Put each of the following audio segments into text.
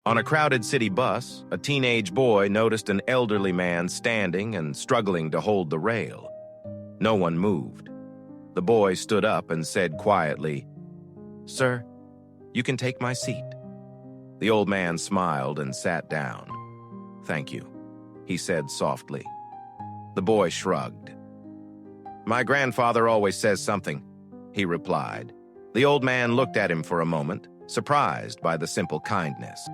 On a crowded city bus, a teenage boy noticed an elderly man standing and struggling to hold the rail. No one moved. The boy stood up and said quietly, "Sir, you can take my seat." The old man smiled and sat down. "Thank you," he said softly. The boy shrugged. "My grandfather always says something," he replied. The old man looked at him for a moment, surprised by the simple kindness.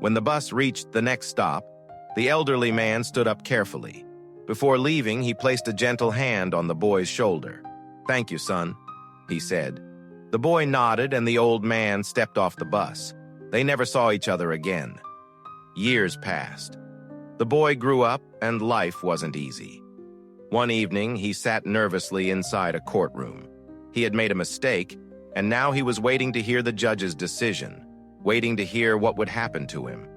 When the bus reached the next stop, the elderly man stood up carefully. Before leaving, he placed a gentle hand on the boy's shoulder. "Thank you, son," he said. The boy nodded and the old man stepped off the bus. They never saw each other again. Years passed. The boy grew up and life wasn't easy. One evening, he sat nervously inside a courtroom. He had made a mistake, and now he was waiting to hear the judge's decision, waiting to hear what would happen to him.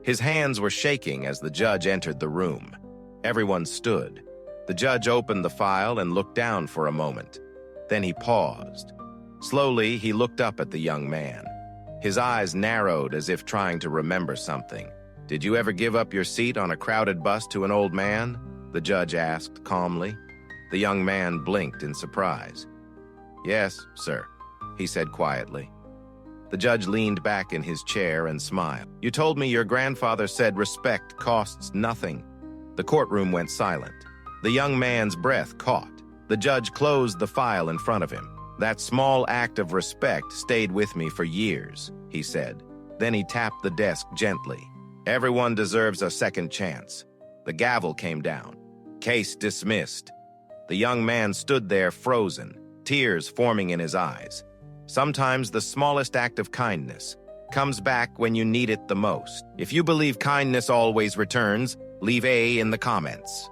His hands were shaking as the judge entered the room. Everyone stood. The judge opened the file and looked down for a moment. Then he paused. Slowly, he looked up at the young man. His eyes narrowed as if trying to remember something. "Did you ever give up your seat on a crowded bus to an old man?" the judge asked calmly. The young man blinked in surprise. "Yes, sir," he said quietly. The judge leaned back in his chair and smiled. "You told me your grandfather said respect costs nothing." The courtroom went silent. The young man's breath caught. The judge closed the file in front of him. "That small act of respect stayed with me for years," he said. Then he tapped the desk gently. "Everyone deserves a second chance." The gavel came down. Case dismissed. The young man stood there frozen, tears forming in his eyes. Sometimes the smallest act of kindness comes back when you need it the most. If you believe kindness always returns, leave A in the comments.